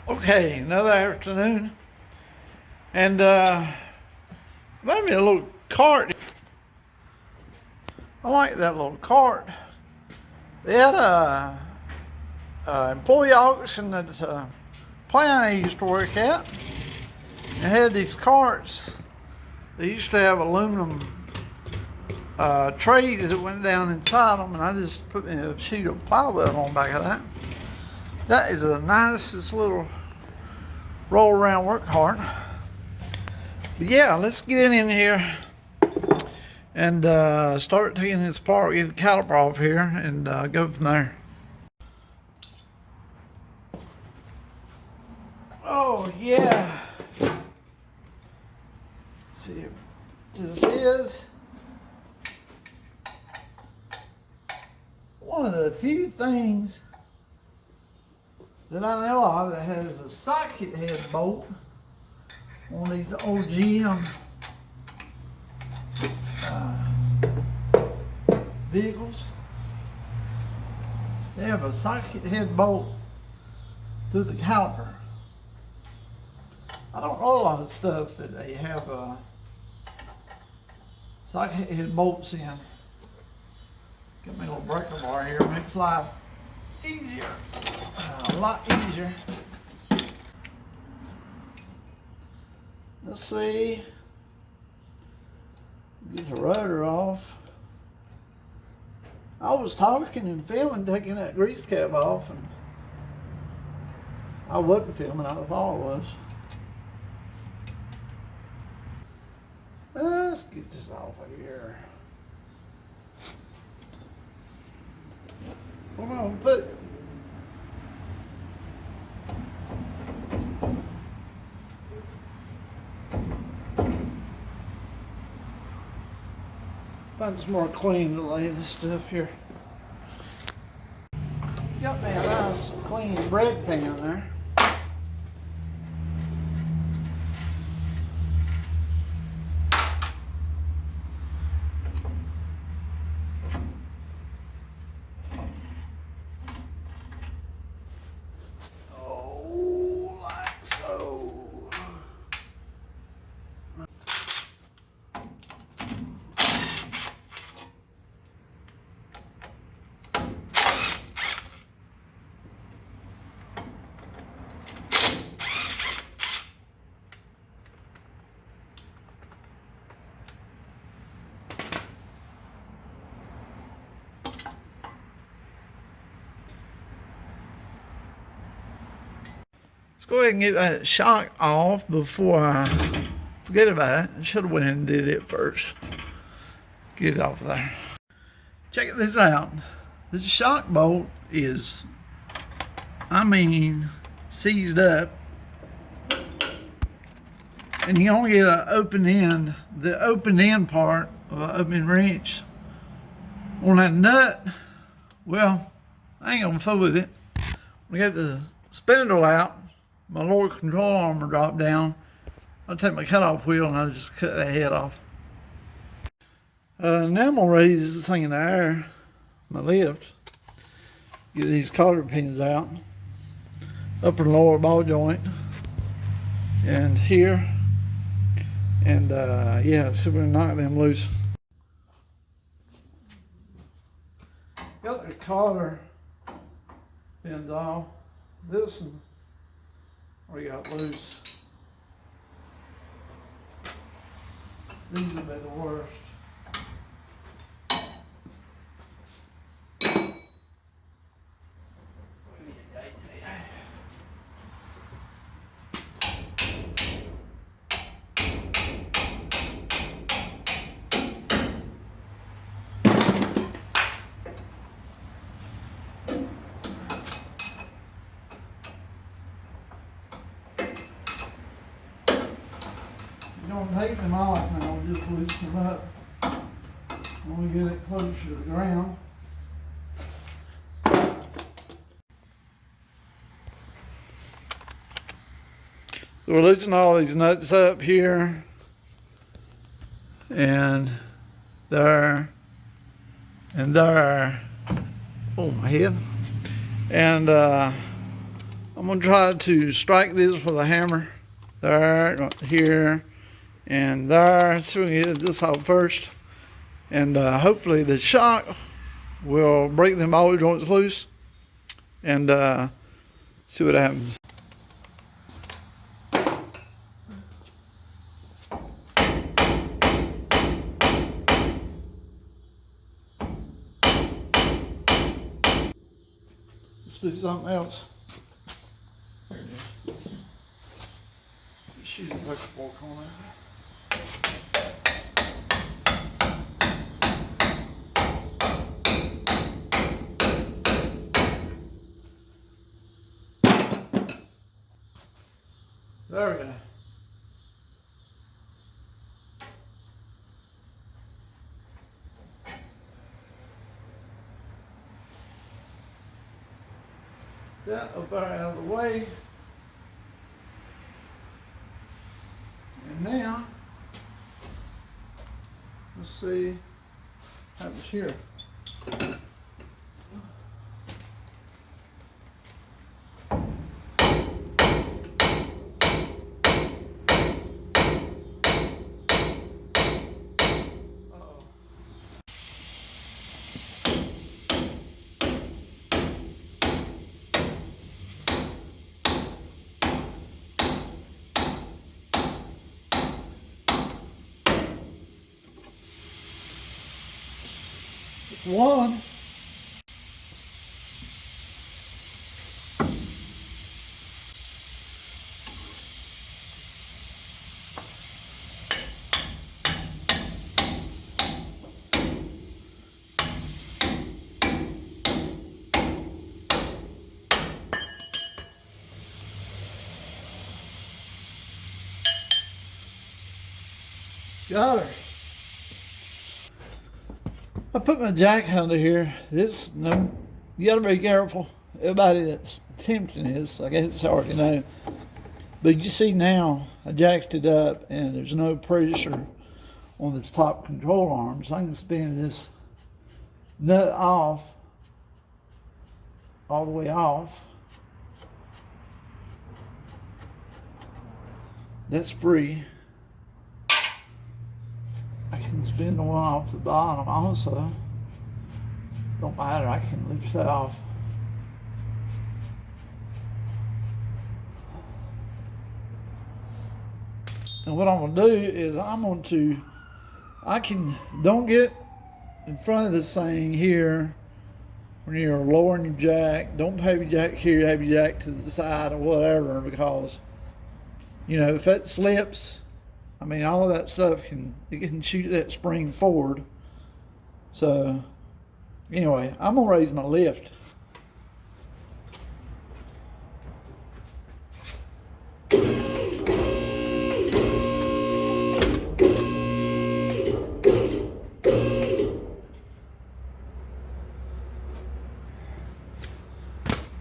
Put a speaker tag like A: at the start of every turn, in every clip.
A: Okay, another afternoon, and made me a little cart. I like that little cart. They had a employee auction at the plant I used to work at. They had these carts. They used to have aluminum trays that went down inside them, and I just put me a sheet of plywood on the back of that. That is the nicest little roll around work cart. But yeah, let's get in here and start taking this apart, get the caliper off here, and go from there. Oh yeah. Let's see, this is one of the few things that I know of that has a socket head bolt on these old GM vehicles. They have a socket head bolt through the caliper. I don't know a lot of stuff that they have socket head bolts in. Got me a little breaker bar here, makes life easier, a lot easier. Let's see, get the rudder off. I was talking and filming, taking that grease cap off, and I wasn't filming, I thought I was. Let's get this off of here. Where am I gonna put it? Find some more clean to lay this stuff here. Got me a nice clean bread pan there. Oh, like so. Let's go ahead and get that shock off before I forget about it. I should have went and did it first. Get it off of there. Check this out. This shock bolt is, I mean, seized up. And you only get an open end, the open end part of an open wrench. On that nut, well, I ain't gonna fool with it. We got the spindle out. My lower control arm will drop down. I'll take my cutoff wheel and I'll just cut that head off. Now I'm gonna raise this thing in the air, my lift. Get these cotter pins out, upper and lower ball joint, and here, and yeah, see if we can knock them loose. Got the cotter pins off. This one we got loose. These would be the worst. Don't take them off now, just loosen them up when we get it closer to the ground. So we're loosening all these nuts up here and there and there. Oh, my head. And I'm gonna try to strike this with a hammer. There, here, and there. So we can get this out first. And hopefully the shock will break them ball joints loose and see what happens. Let's do something else. Shoot a electrical fork on it. There we go. That up there out of the way. And now, let's see what happens here. It's one. Got her. I put my jack under here. This, no, you gotta be careful. Everybody that's attempting this, I guess it's already know. But you see now, I jacked it up and there's no pressure on this top control arm. So I can spin this nut off, all the way off. That's free. I can spin the one off the bottom also. Don't matter, I can lift that off. And what I'm gonna do is don't get in front of this thing here when you're lowering your jack. Don't have your jack here, have your jack to the side or whatever, because, you know, if that slips, I mean, all of that stuff it can shoot that spring forward. So anyway, I'm gonna raise my lift.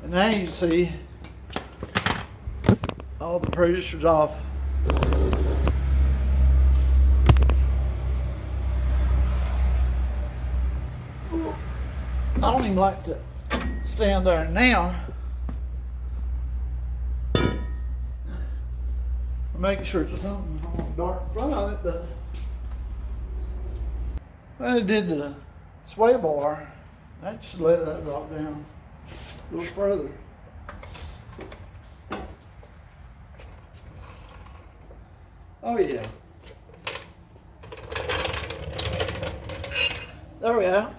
A: And now you see all the pressure's off. I don't even like to stand there now. I'm making sure there's nothing dark in front of it, but when I did the sway bar, I should let that drop down a little further. Oh yeah. There we go.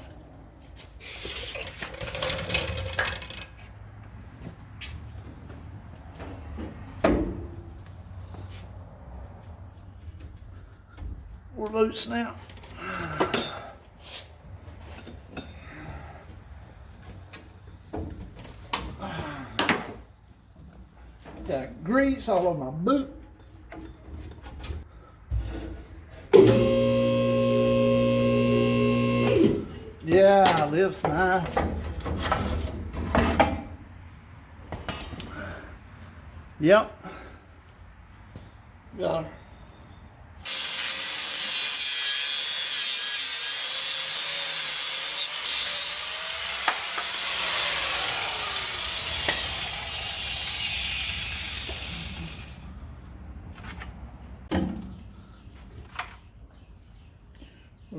A: We're loose now. Got grease all over my boot. Yeah, lift's nice. Yep. Got her.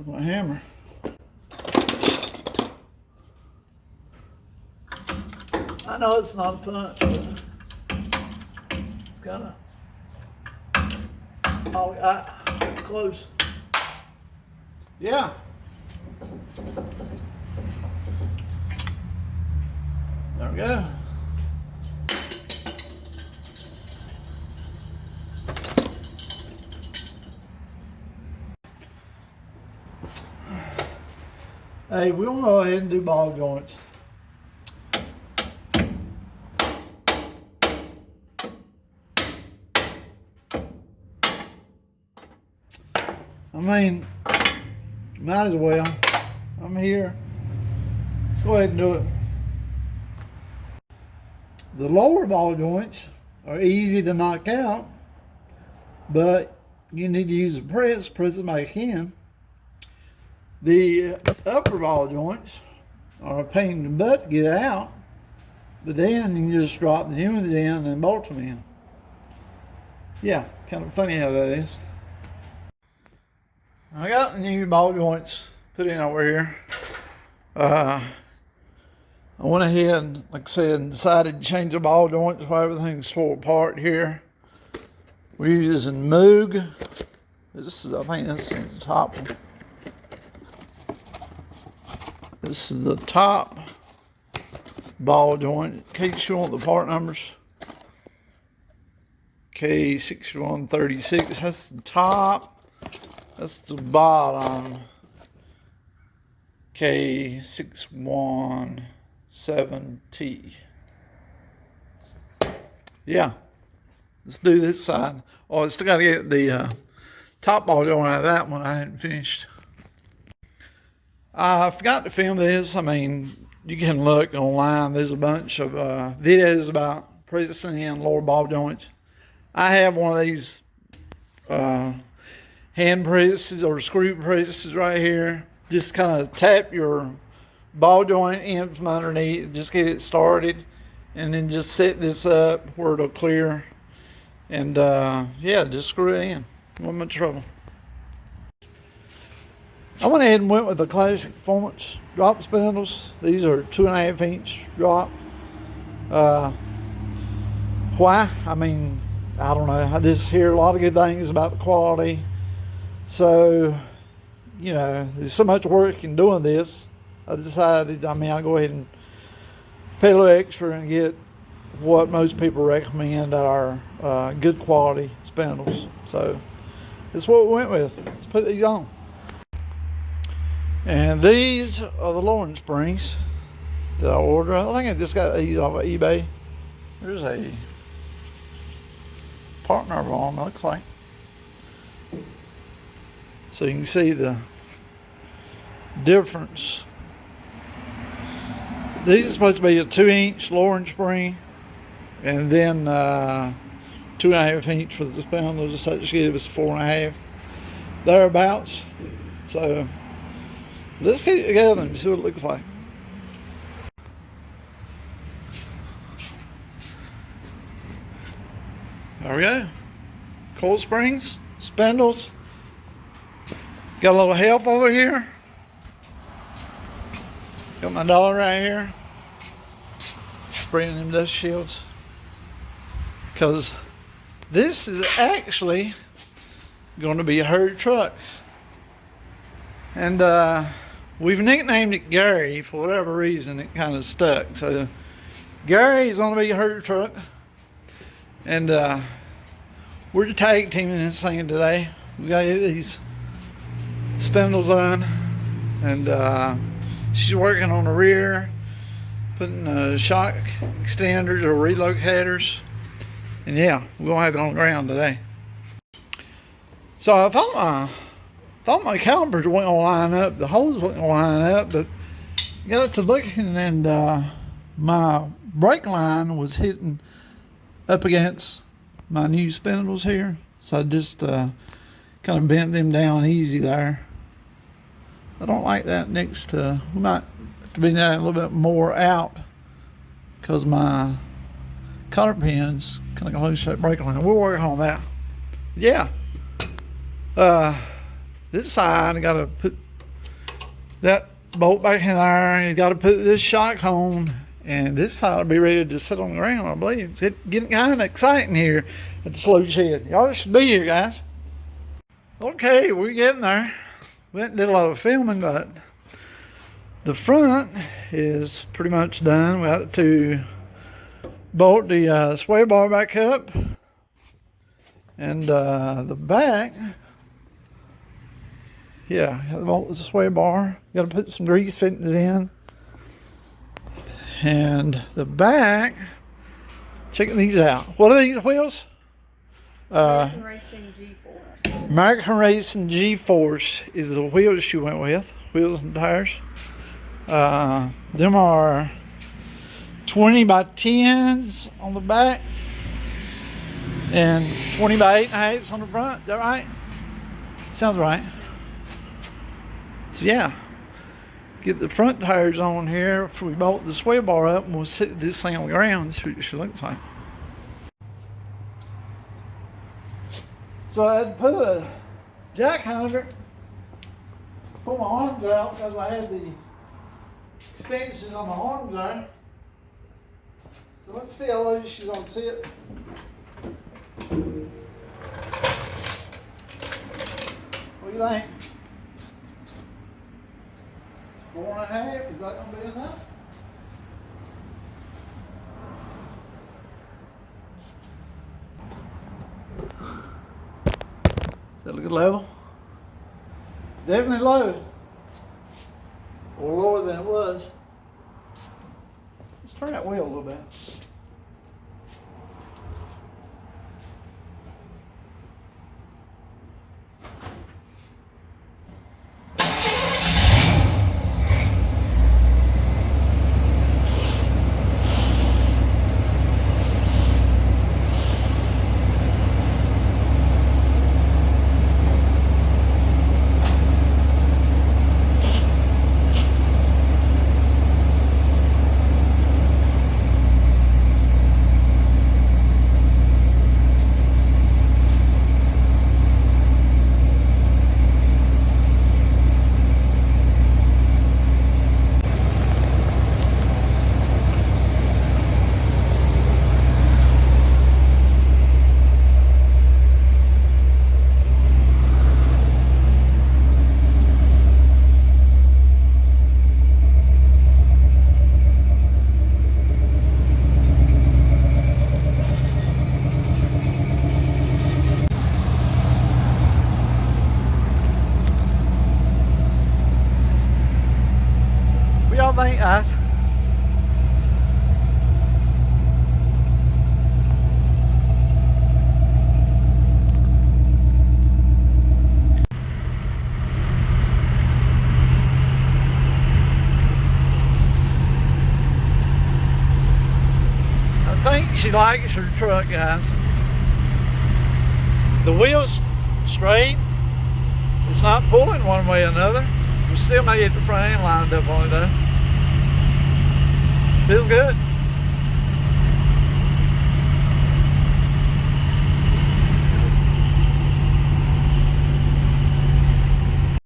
A: with my hammer. I know it's not a punch, but it's kind of all close. Yeah. There we go. Hey, we're gonna go ahead and do ball joints. I mean, might as well. I'm here. Let's go ahead and do it. The lower ball joints are easy to knock out, but you need to use a press it back in. The upper ball joints are a pain in the butt to get out, but then you can just drop the units in and bolt them in. Yeah, kind of funny how that is. I got the new ball joints put in over here. I went ahead and, like I said, decided to change the ball joints while everything's tore apart here. We're using Moog. I think this is the top one. This is the top ball joint. In case you want the part numbers. K6136, that's the top. That's the bottom. K617T. Yeah. Let's do this side. Oh, I still got to get the top ball joint out of that one. I hadn't finished. I forgot to film this. I mean, you can look online. There's a bunch of videos about pressing in lower ball joints. I have one of these hand presses or screw presses right here. Just kind of tap your ball joint in from underneath, just get it started, and then just set this up where it'll clear. And yeah, just screw it in. Not much trouble. I went ahead and went with the classic performance drop spindles. These are 2.5 inch drop. Why? I mean, I don't know. I just hear a lot of good things about the quality. So, you know, there's so much work in doing this. I decided, I'll go ahead and pay a little extra and get what most people recommend are good quality spindles. So, that's what we went with. Let's put these on. And these are the lowering springs that I ordered. I think I just got these off of eBay. There's a part number on them, it looks like. So you can see the difference. These are supposed to be a 2-inch lowering spring, and then 2.5 inch for the spindles. Such give us 4.5 thereabouts. So let's get it together and see what it looks like. There we go. Coil springs, spindles. Got a little help over here. Got my dollar right here. Spraying them dust shields. Because this is actually going to be a herd truck. And we've nicknamed it Gary for whatever reason. It kind of stuck. So Gary is going to be a herd truck. And we're tag teaming this thing today. We got to get these spindles on, and she's working on the rear, putting shock extenders or relocators, and yeah, we're gonna have it on the ground today. So I thought my calipers weren't gonna line up, the holes weren't gonna line up, but got to looking, and my brake line was hitting up against my new spindles here, so I just kind of bent them down easy there. I don't like that next to, we might have to be down a little bit more out because my cotter pins kind of close that brake line. We'll work on that. Yeah. This side I got to put that bolt back in there. You got to put this shock on, and this side will be ready to sit on the ground, I believe. It's getting kind of exciting here at the Slow Shed. Y'all should be here, guys. Okay, we're getting there. We did a lot of filming, but the front is pretty much done. We have to bolt the sway bar back up, and the back, yeah, bolt the sway bar. Got to put some grease fittings in, and the back. Check these out. What are these wheels?
B: American Racing G-Force.
A: American Racing G-Force is the wheels she went with. Wheels and tires. Them are 20 by 10s on the back and 20 by 8.5s on the front. Is that right? Sounds right. So yeah, get the front tires on here before we bolt the sway bar up, and we'll sit this thing on the ground and see what it looks like. So I had to put a jack under it, pull my arms out because I had the extensions on my arms there. So let's see how low she's gonna sit. What do you think? 4.5, is that gonna be enough? Is that a good level? It's definitely low. Or lower than it was. Let's turn that wheel a little bit. What y'all think, guys? I think she likes her truck, guys. The wheel's straight. It's not pulling one way or another. We still may get the frame lined up on it though. Feels good.